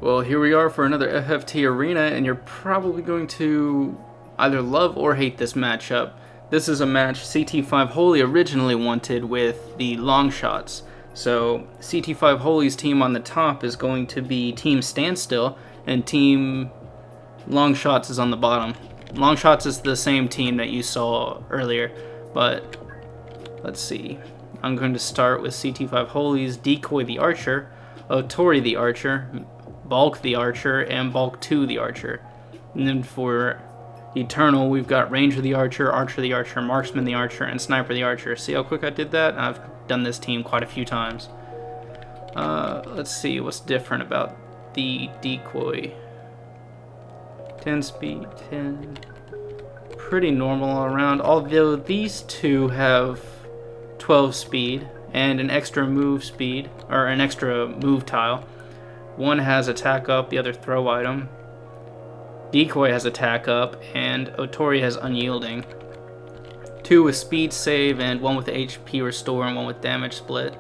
Well, here we are for another FFT Arena, and you're probably going to either love or hate this matchup. This is a match CT5Holy originally wanted with the Longshots. So CT5Holy's team on the top is going to be Team Standstill, and Team Longshots is on the bottom. Longshots is the same team that you saw earlier, but let's see. I'm going to start with CT5Holy's Decoy the Archer, Otori the Archer, Bulk the Archer, and Bulk 2 the Archer. And then for Eternal, we've got Ranger the Archer, Archer the Archer, Marksman the Archer, and Sniper the Archer. See how quick I did that? I've done this team quite a few times. Let's see what's different about the Decoy. 10 speed, 10. Pretty normal all around, although these two have 12 speed and an extra move speed, or an extra move tile. One has attack up, the other throw item. Decoy has attack up, and Otori has unyielding. 2 with speed save, and 1 with HP restore, and 1 with damage split.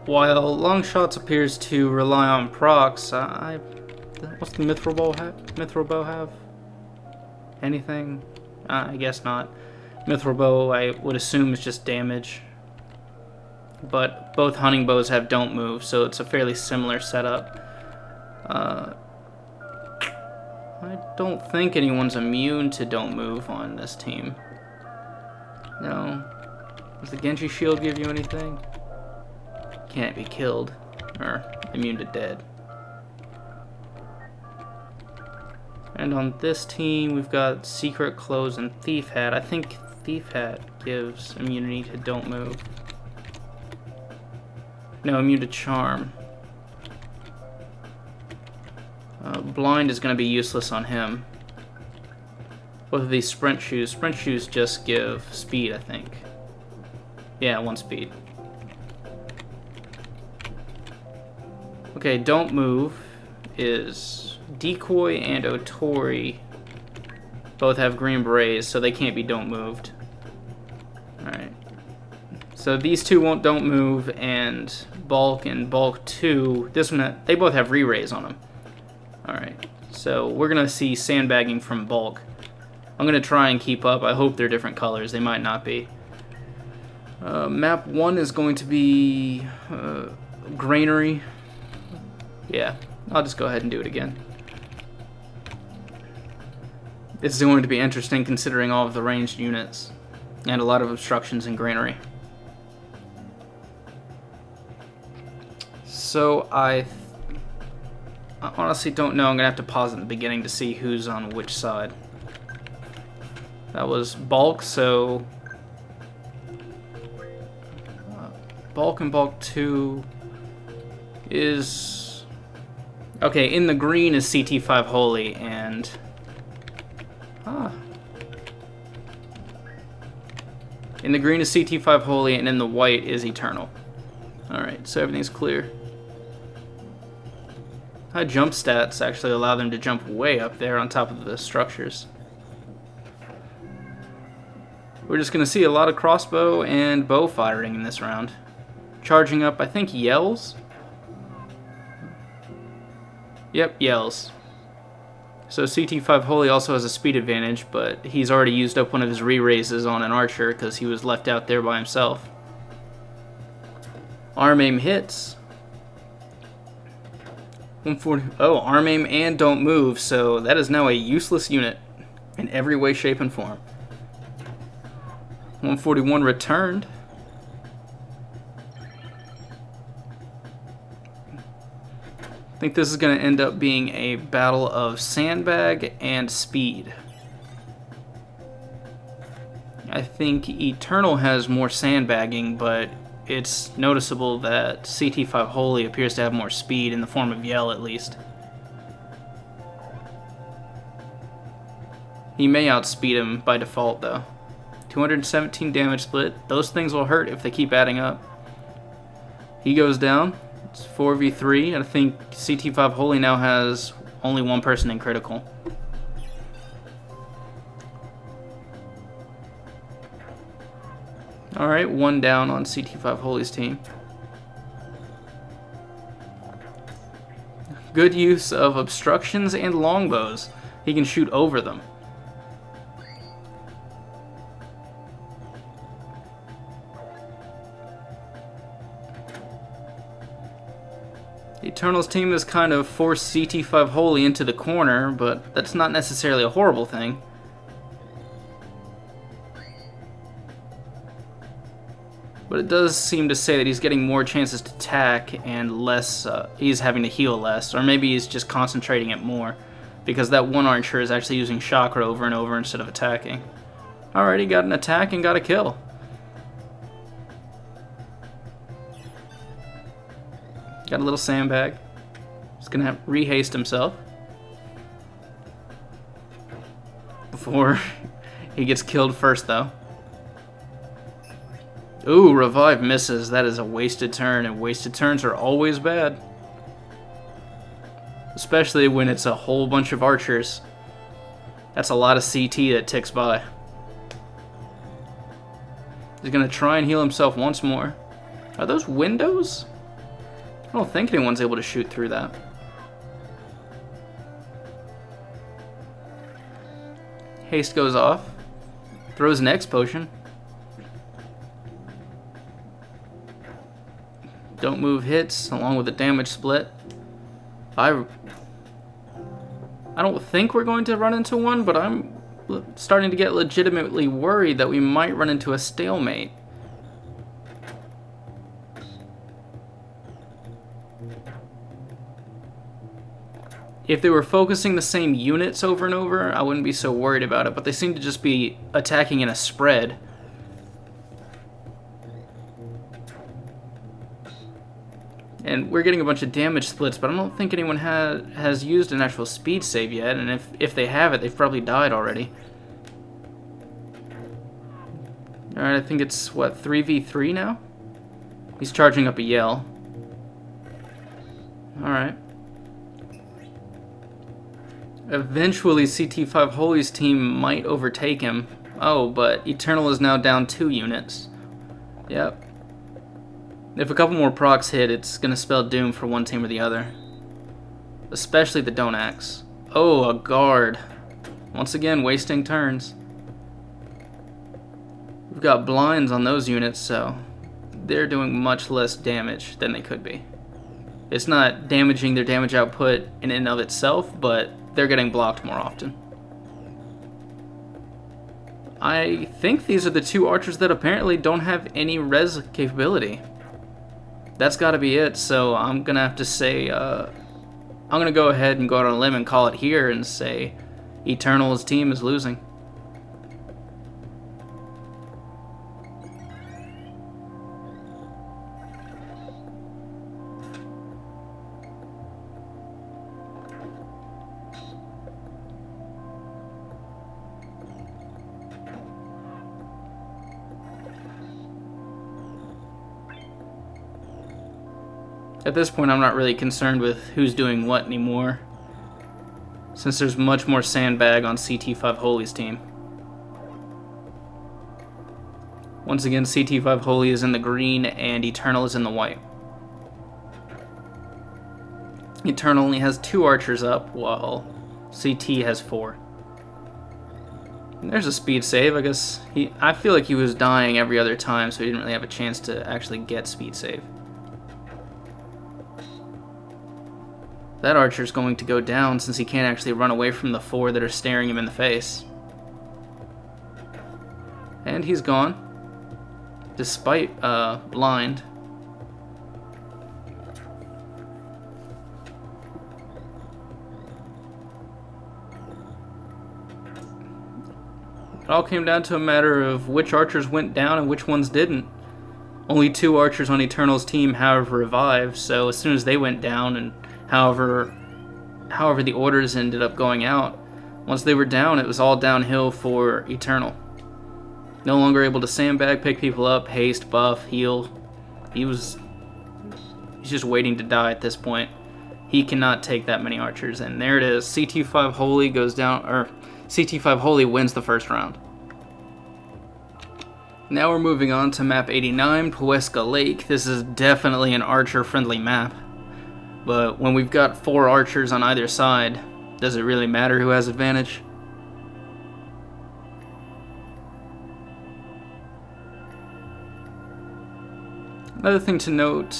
While Longshots appears to rely on procs, what's the Mithril Bow have? Anything? I guess not. Mithril Bow, I would assume, is just damage. But both hunting bows have don't move, so it's a fairly similar setup. I don't think anyone's immune to don't move on this team. No. Does the Genji shield give you anything? Can't be killed, or immune to dead. And on this team, we've got Secret Clothes and Thief Hat. I think Thief Hat gives immunity to don't move. No, immune to charm. Blind is going to be useless on him. Both of these sprint shoes. Sprint shoes just give speed, I think. Yeah, 1 speed. Okay, don't move is Decoy and Otori. Both have green berets, so they can't be don't moved. Alright. So these two don't move, and Bulk and Bulk 2, this one, they both have re-raise on them. Alright, so we're going to see sandbagging from Bulk. I'm going to try and keep up. I hope they're different colors. They might not be. Map 1 is going to be Granary. Yeah, I'll just go ahead and do it again. This is going to be interesting considering all of the ranged units and a lot of obstructions in Granary. So I honestly don't know. I'm going to have to pause at the beginning to see who's on which side. That was Bulk, so Bulk and Bulk 2 is... Okay, in the green is CT5Holy, and... In the green is CT5Holy, and in the white is Eternal. Alright, so everything's clear. High jump stats actually allow them to jump way up there on top of the structures. We're just going to see a lot of crossbow and bow firing in this round. Charging up, I think, yells? Yep, yells. So CT5Holy also has a speed advantage, but he's already used up one of his re-raises on an archer because he was left out there by himself. Arm aim hits. 140. Oh, arm aim and don't move, so that is now a useless unit in every way, shape, and form. 141 returned. I think this is going to end up being a battle of sandbag and speed. I think Eternal has more sandbagging, but it's noticeable that CT5Holy appears to have more speed in the form of yell, at least. He may outspeed him by default, though. 217 damage split. Those things will hurt if they keep adding up. He goes down. It's 4v3. I think CT5Holy now has only one person in critical. Alright, 1 down on CT5Holy's team. good use of obstructions and longbows. He can shoot over them. Eternal's team has kind of forced CT5Holy into the corner, but that's not necessarily a horrible thing. But it does seem to say that he's getting more chances to attack and less, he's having to heal less, or maybe he's just concentrating it more, because that one archer is actually using chakra over and over instead of attacking. Alright, he got an attack and got a kill. Got a little sandbag. He's gonna have rehaste himself before he gets killed first, though. Ooh, revive misses. That is a wasted turn, and wasted turns are always bad. Especially when it's a whole bunch of archers. That's a lot of CT that ticks by. He's gonna try and heal himself once more. Are those windows? I don't think anyone's able to shoot through that. Haste goes off. Throws an X potion. Don't move hits along with the damage split. I don't think we're going to run into one, but I'm starting to get legitimately worried that we might run into a stalemate. If they were focusing the same units over and over, I wouldn't be so worried about it, but they seem to just be attacking in a spread. And we're getting a bunch of damage splits, but I don't think anyone has used an actual speed save yet, and if they have it, they've probably died already. Alright, I think it's, what, 3v3 now? He's charging up a yell. Alright. Eventually, CT5Holy's team might overtake him. Oh, but Eternal is now down 2 units. Yep. If a couple more procs hit, it's going to spell doom for one team or the other. Especially the Donax. Oh, a guard. Once again, wasting turns. We've got blinds on those units, so they're doing much less damage than they could be. It's not damaging their damage output in and of itself, but they're getting blocked more often. I think these are the 2 archers that apparently don't have any res capability. That's got to be it, so I'm going to have to say, I'm going to go ahead and go out on a limb and call it here and say Eternal's team is losing. At this point, I'm not really concerned with who's doing what anymore, since there's much more sandbag on CT5Holy's team. Once again, CT5Holy is in the green and Eternal is in the white. Eternal only has 2 archers up, while CT has 4. And there's a speed save. I guess I feel like he was dying every other time, so he didn't really have a chance to actually get speed save. That archer's going to go down since he can't actually run away from the 4 that are staring him in the face. And he's gone. Despite blind. It all came down to a matter of which archers went down and which ones didn't. Only 2 archers on Eternal's team, however, revived, so as soon as they went down and however the orders ended up going out, once they were down, it was all downhill for Eternal. No longer able to sandbag, pick people up, haste, buff, heal. He's just waiting to die at this point. He cannot take that many archers, and there it is. CT5Holy goes down, or CT5Holy wins the first round. Now we're moving on to map 89, Poeska Lake. This is definitely an archer-friendly map. But when we've got 4 archers on either side, does it really matter who has advantage? Another thing to note,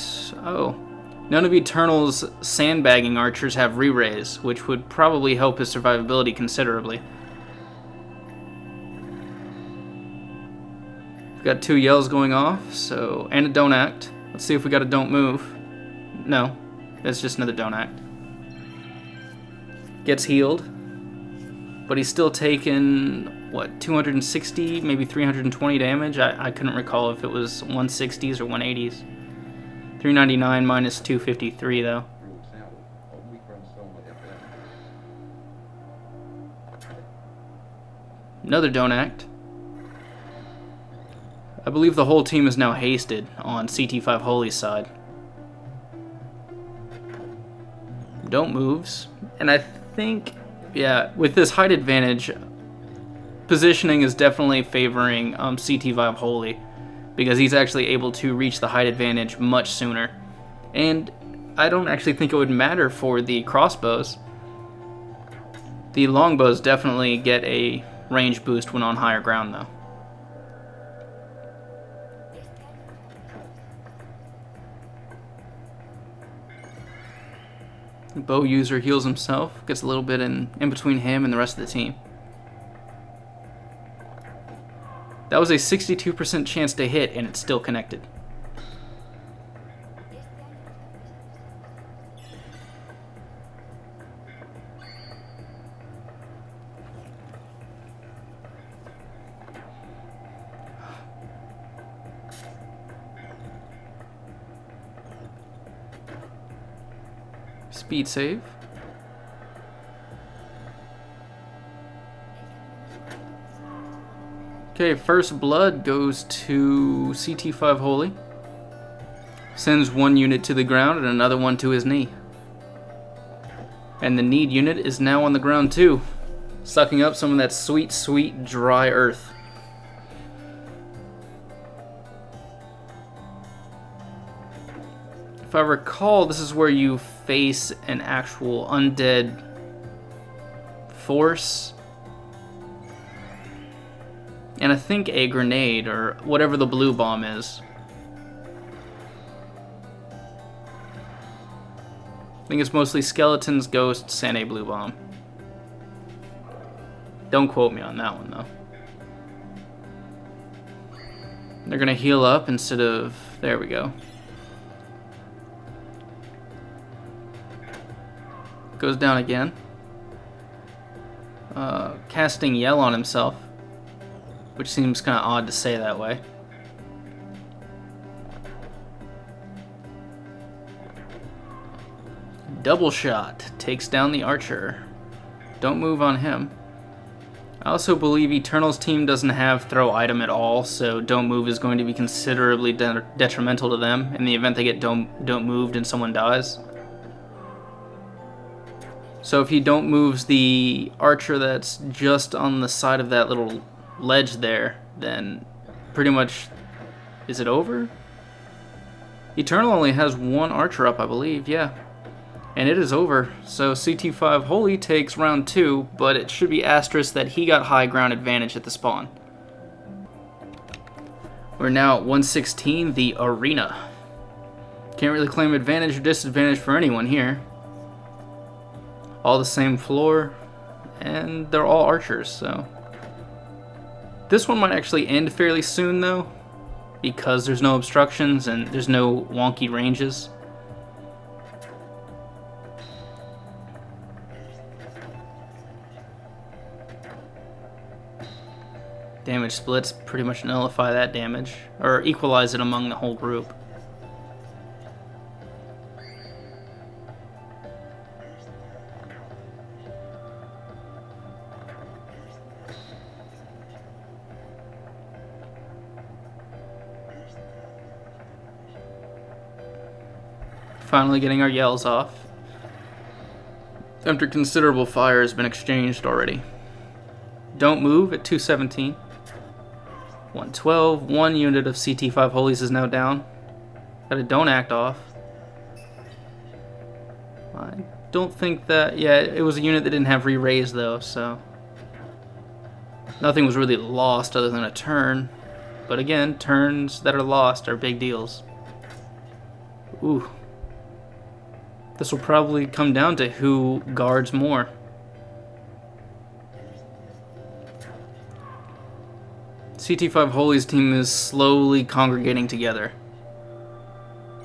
none of Eternal's sandbagging archers have re-raise, which would probably help his survivability considerably. We've got 2 yells going off, so, and a don't act. Let's see if we got a don't move. No, it's just another don't act. Gets healed, but he's still taken, what, 260, maybe 320 damage? I couldn't recall if it was 160s or 180s. 399 minus 253, though. Another don't act. I believe the whole team is now hasted on CT5Holy's side. Don't moves. And I think, yeah, with this height advantage, positioning is definitely favoring CT5Holy, because he's actually able to reach the height advantage much sooner. And I don't actually think it would matter for the crossbows. The longbows definitely get a range boost when on higher ground, though. Bow user heals himself, gets a little bit in between him and the rest of the team. That was a 62% chance to hit, and it's still connected. Speed save. Okay, first blood goes to CT5Holy. Sends 1 unit to the ground and another one to his knee. And the need unit is now on the ground too, sucking up some of that sweet, sweet dry earth. If I recall, this is where you face an actual undead force. And I think a grenade, or whatever the blue bomb is. I think it's mostly skeletons, ghosts, and a blue bomb. Don't quote me on that one, though. They're gonna heal up instead of... There we go. Goes down again. Casting yell on himself, which seems kind of odd to say that way. Double shot takes down the archer. Don't move on him. I also believe Eternal's team doesn't have throw item at all, so don't move is going to be considerably detrimental to them in the event they get don't moved and someone dies. So if he don't moves the archer that's just on the side of that little ledge there, then pretty much, is it over? Eternal only has 1 archer up, I believe, yeah. And it is over. So CT5Holy takes round 2, but it should be asterisk that he got high ground advantage at the spawn. We're now at 116, the arena. Can't really claim advantage or disadvantage for anyone here. All the same floor, and they're all archers, so. This one might actually end fairly soon, though, because there's no obstructions and there's no wonky ranges. Damage splits pretty much nullify that damage, or equalize it among the whole group. Finally getting our yells off, after considerable fire has been exchanged already. Don't move at 217. 112. 1 unit of CT5Holy's is now down. Got a don't act off. I don't think that... Yeah, it was a unit that didn't have re-raise, though, so... Nothing was really lost other than a turn. But again, turns that are lost are big deals. Ooh. This will probably come down to who guards more. CT5Holy's team is slowly congregating together.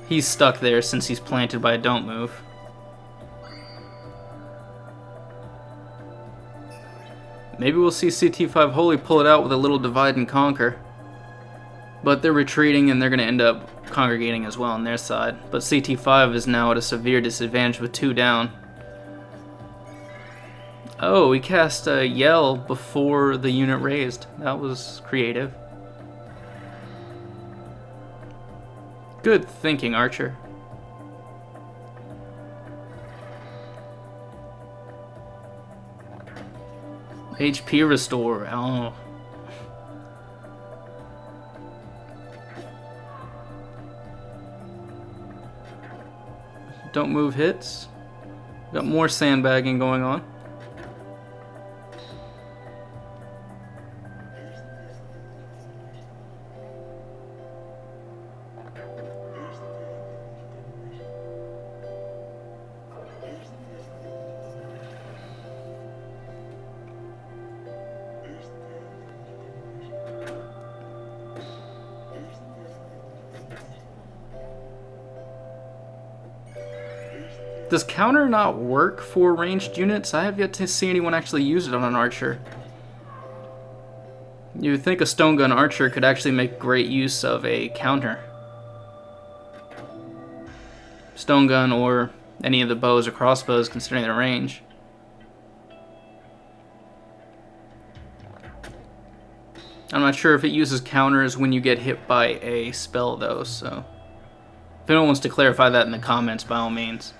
He's stuck there since he's planted by a don't move. Maybe we'll see CT5Holy pull it out with a little divide and conquer. But they're retreating and they're going to end up congregating as well on their side. But CT5 is now at a severe disadvantage with 2 down. Oh, he cast a yell before the unit raised. That was creative. Good thinking, Archer. HP restore. Oh. Don't move hits. Got more sandbagging going on. Does counter not work for ranged units? I have yet to see anyone actually use it on an archer. You would think a stone gun archer could actually make great use of a counter. Stone gun or any of the bows or crossbows considering their range. I'm not sure if it uses counters when you get hit by a spell though, so if anyone wants to clarify that in the comments, by all means.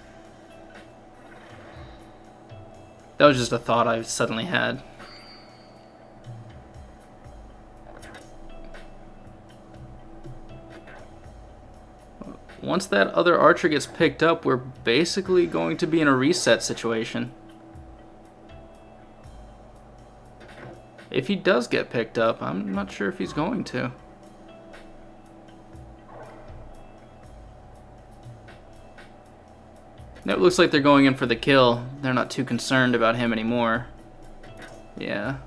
That was just a thought I suddenly had. Once that other archer gets picked up, we're basically going to be in a reset situation. If he does get picked up, I'm not sure if he's going to. It looks like they're going in for the kill. They're not too concerned about him anymore. Yeah.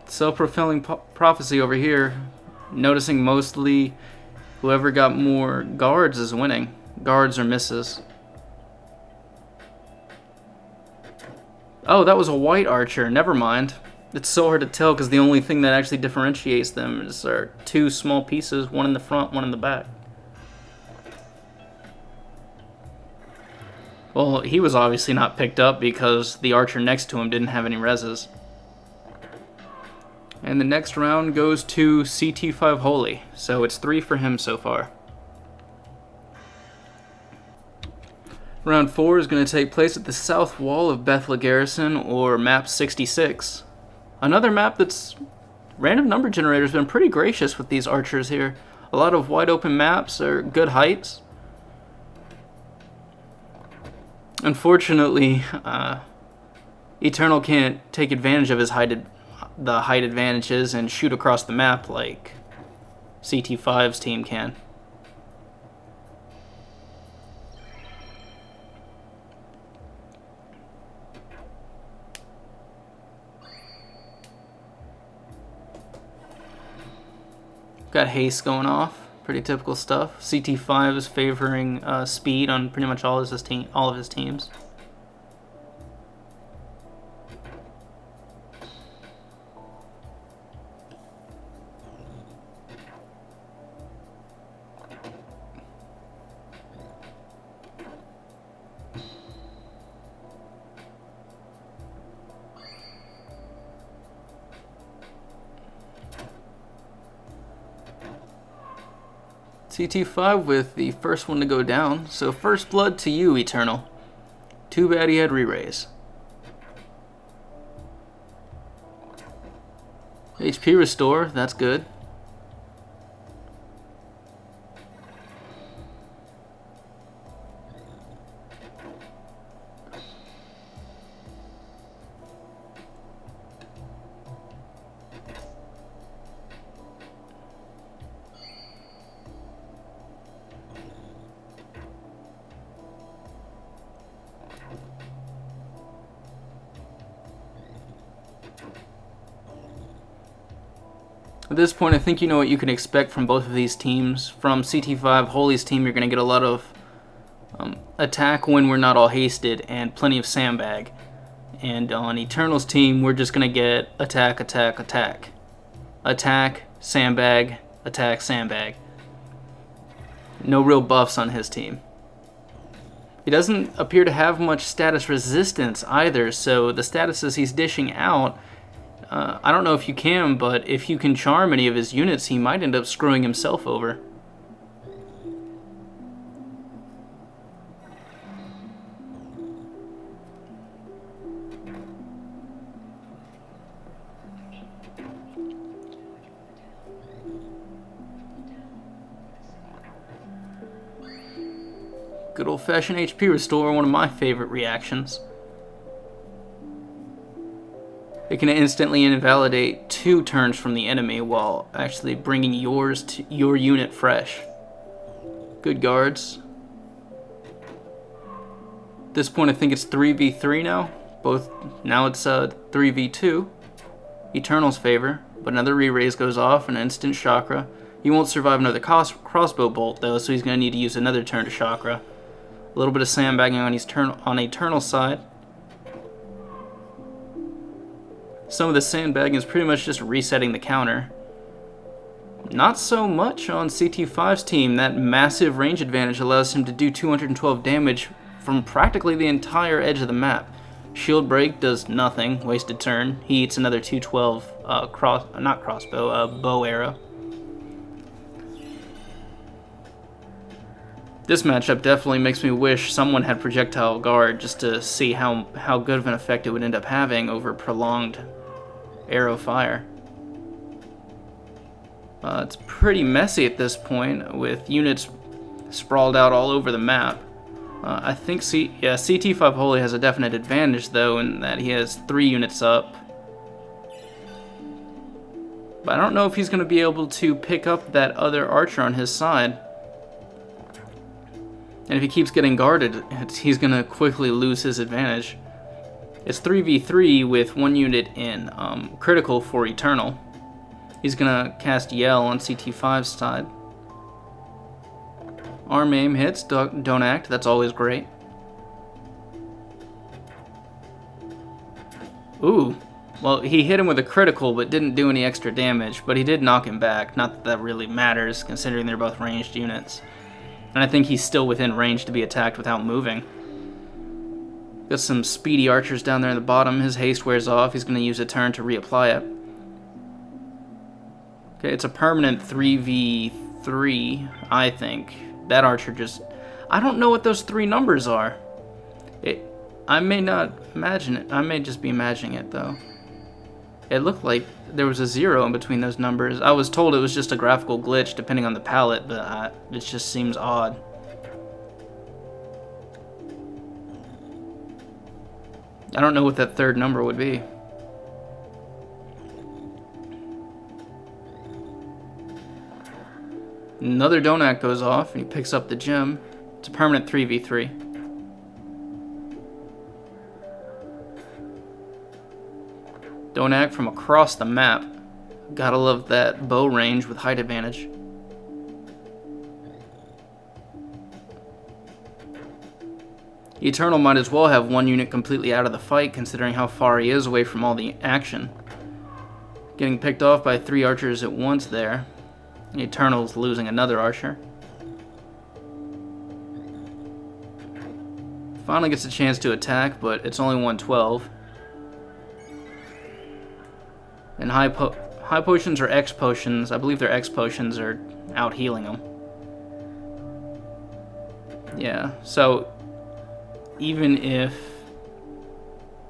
Self-fulfilling prophecy over here. Noticing mostly whoever got more guards is winning. Guards or misses. Oh, that was a white archer. Never mind. It's so hard to tell because the only thing that actually differentiates them is there are 2 small pieces, one in the front, one in the back. Well, he was obviously not picked up because the archer next to him didn't have any reses. And the next round goes to CT5Holy, so it's 3 for him so far. Round 4 is going to take place at the south wall of Bethla Garrison, or map 66. Another map that's... Random number generator's been pretty gracious with these archers here. A lot of wide open maps or good heights. Unfortunately, Eternal can't take advantage of his the height advantages and shoot across the map like CT5's team can. Got haste going off, pretty typical stuff. CT5 is favoring speed on pretty much all of his teams. CT5 with the first one to go down, so first blood to you, Eternal. Too bad he had re-raise. HP restore, that's good. At this point, I think you know what you can expect from both of these teams. From CT5Holy's team, you're going to get a lot of attack when we're not all hasted and plenty of sandbag. And on Eternal's team, we're just going to get attack, attack, attack. Attack, sandbag, attack, sandbag. No real buffs on his team. He doesn't appear to have much status resistance either, so the statuses he's dishing out, I don't know if you can, but if you can charm any of his units, he might end up screwing himself over. Good old-fashioned HP restore, one of my favorite reactions. It can instantly invalidate 2 turns from the enemy while actually bringing your unit fresh. Good guards. At this point, I think it's 3v3 now. Now it's 3v2. Eternal's favor, but another re-raise goes off, an instant chakra. He won't survive another crossbow bolt though, so he's going to need to use another turn to chakra. A little bit of sandbagging on Eternal's side. Some of the sandbagging is pretty much just resetting the counter. Not so much on CT5's team. That massive range advantage allows him to do 212 damage from practically the entire edge of the map. Shield break does nothing, wasted turn. He eats another 212 bow arrow. This matchup definitely makes me wish someone had projectile guard just to see how good of an effect it would end up having over prolonged arrow fire. It's pretty messy at this point with units sprawled out all over the map. I think CT5Holy has a definite advantage though in that he has 3 units up. But I don't know if he's going to be able to pick up that other archer on his side. And if he keeps getting guarded, he's going to quickly lose his advantage. It's 3v3 with 1 unit in critical for Eternal. He's going to cast Yell on CT5's side. Arm aim hits, don't act, that's always great. Ooh, well he hit him with a critical but didn't do any extra damage, but he did knock him back. Not that that really matters considering they're both ranged units. And I think he's still within range to be attacked without moving. Got some speedy archers down there in the bottom. His haste wears off. He's going to use a turn to reapply it. Okay, it's a permanent 3v3, I think. That archer just... I don't know what those 3 numbers are. I may not imagine it. I may just be imagining it, though. It looked like there was a 0 in between those numbers. I was told it was just a graphical glitch depending on the palette, but it just seems odd. I don't know what that 3rd number would be. Another don't act goes off and he picks up the gem. It's a permanent 3v3. Don't act from across the map. Gotta love that bow range with height advantage. Eternal might as well have 1 unit completely out of the fight considering how far he is away from all the action. Getting picked off by 3 archers at once there. Eternal's losing another archer. Finally gets a chance to attack, but it's only 112. And high potions or X potions, I believe their X potions are out healing them. Yeah, so even if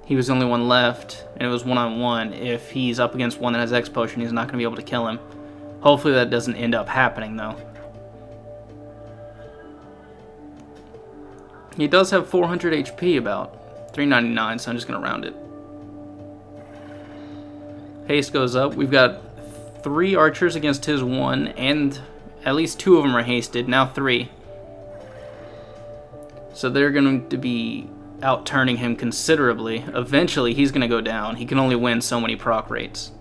he was the only one left and it was 1-on-1, if he's up against one that has X potion, he's not going to be able to kill him. Hopefully that doesn't end up happening though. He does have 400 HP about, 399, so I'm just going to round it. Haste goes up. We've got 3 archers against his 1, and at least 2 of them are hasted, now 3. So they're going to be out-turning him considerably. Eventually, he's going to go down. He can only win so many proc rates.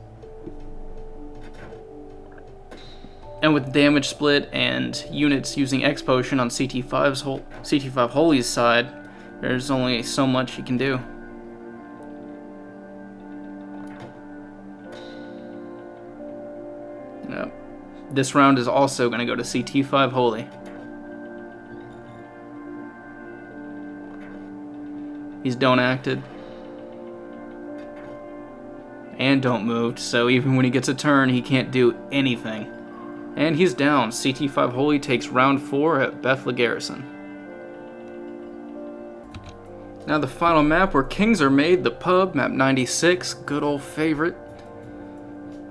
And with damage split and units using X Potion on CT5 Holy's side, there's only so much you can do. Yep. This round is also going to go to CT5 Holy. He's don't acted. And don't moved, so even when he gets a turn, he can't do anything. And he's down. CT5 Holy takes round 4 at Bethla Garrison. Now the final map where kings are made, the pub, map 96, good old favorite.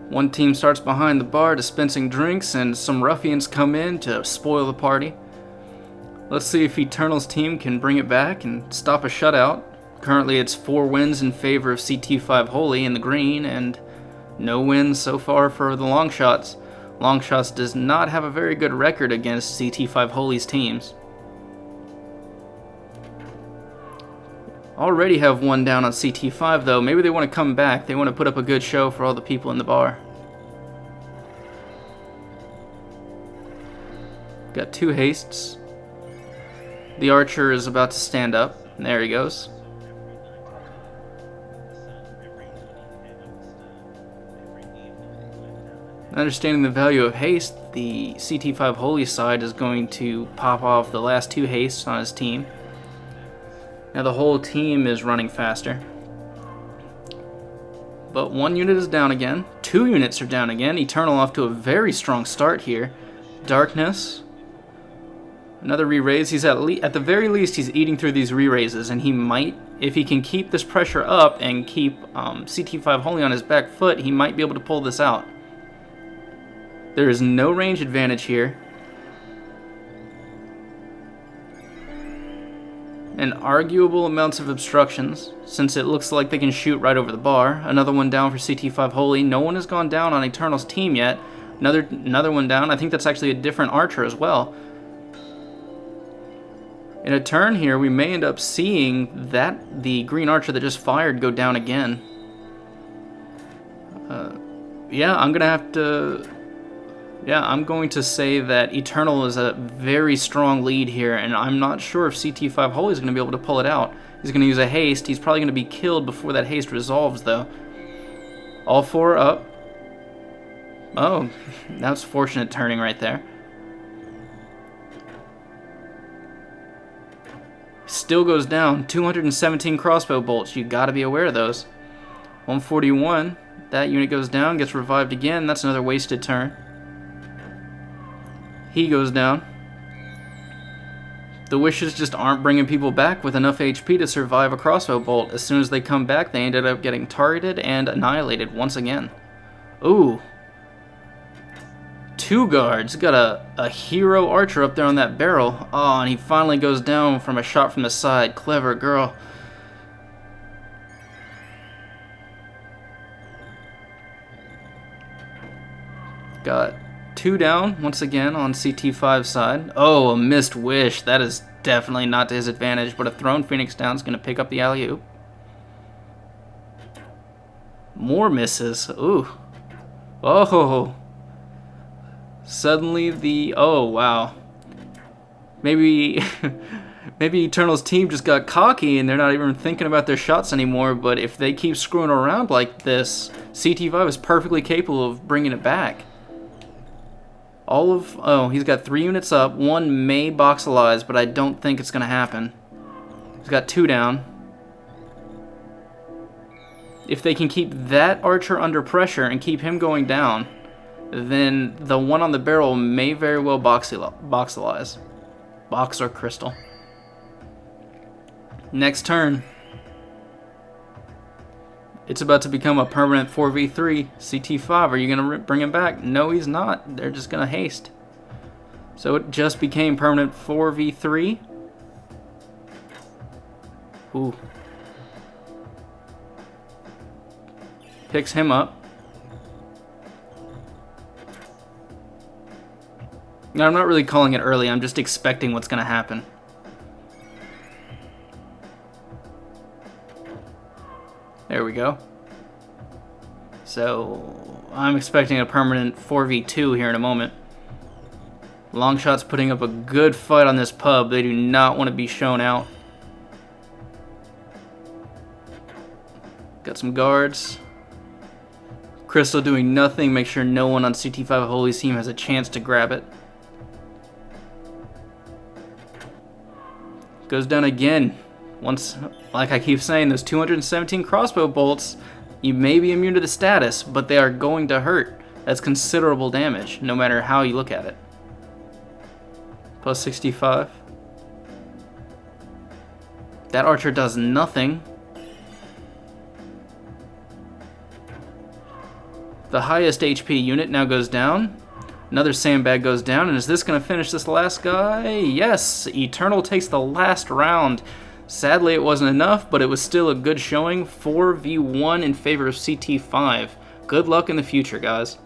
One team starts behind the bar dispensing drinks, and some ruffians come in to spoil the party. Let's see if Eternal's team can bring it back and stop a shutout. Currently it's 4 wins in favor of CT5 Holy in the green, and no wins so far for the Longshots. Longshots does not have a very good record against CT5 Holy's teams. Already have one down on CT5 though. Maybe they want to come back. They want to put up a good show for all the people in the bar. Got 2 hastes. The archer is about to stand up. There he goes. Understanding the value of haste, the CT5 Holy side is going to pop off the last 2 hastes on his team. Now the whole team is running faster. But 1 unit is down again. 2 units are down again. Eternal off to a very strong start here. Darkness. Another re-raise. He's at the very least, he's eating through these re-raises, and he might, if he can keep this pressure up and keep CT5 Holy on his back foot, he might be able to pull this out. There is no range advantage here. And arguable amounts of obstructions, since it looks like they can shoot right over the bar. Another one down for CT5 Holy. No one has gone down on Eternal's team yet. Another one down. I think that's actually a different archer as well. In a turn here, we may end up seeing the green archer that just fired go down again. Yeah, I'm going to say that Eternal is a very strong lead here, and I'm not sure if CT5 Holy is going to be able to pull it out. He's going to use a haste. He's probably going to be killed before that haste resolves, though. All 4 up. Oh, that's fortunate turning right there. Still goes down. 217 crossbow bolts. You got to be aware of those. 141. That unit goes down, gets revived again. That's another wasted turn. He goes down. The wishes just aren't bringing people back with enough HP to survive a crossbow bolt. As soon as they come back, they ended up getting targeted and annihilated once again. Ooh. 2 guards. Got a hero archer up there on that barrel. Oh, and he finally goes down from a shot from the side. Clever girl. Got 2 down once again on CT5's side. Oh, a missed wish. That is definitely not to his advantage, but a thrown Phoenix down is going to pick up the alley-oop. More misses. Ooh. Oh. Suddenly oh, wow. Maybe Eternal's team just got cocky and they're not even thinking about their shots anymore, but if they keep screwing around like this, CT5 is perfectly capable of bringing it back. He's got 3 units up. 1 may boxalize, but I don't think it's going to happen. He's got 2 down. If they can keep that archer under pressure and keep him going down, then the one on the barrel may very well boxalize. Box or crystal. Next turn. It's about to become a permanent 4v3. CT5, are you going to bring him back? No, he's not. They're just going to haste. So it just became permanent 4v3. Ooh. Picks him up. Now, I'm not really calling it early. I'm just expecting what's going to happen. There we go. So, I'm expecting a permanent 4v2 here in a moment. Longshots putting up a good fight on this pub. They do not want to be shown out. Got some guards. Crystal doing nothing. Make sure no one on CT5Holy's team has a chance to grab it. Goes down again. Once, like I keep saying, those 217 crossbow bolts, you may be immune to the status, but they are going to hurt. That's considerable damage, no matter how you look at it. Plus 65. That archer does nothing. The highest HP unit now goes down. Another sandbag goes down, and is this going to finish this last guy? Yes! Eternal takes the last round. Sadly, it wasn't enough, but it was still a good showing. 4v1 in favor of CT5. Good luck in the future, guys.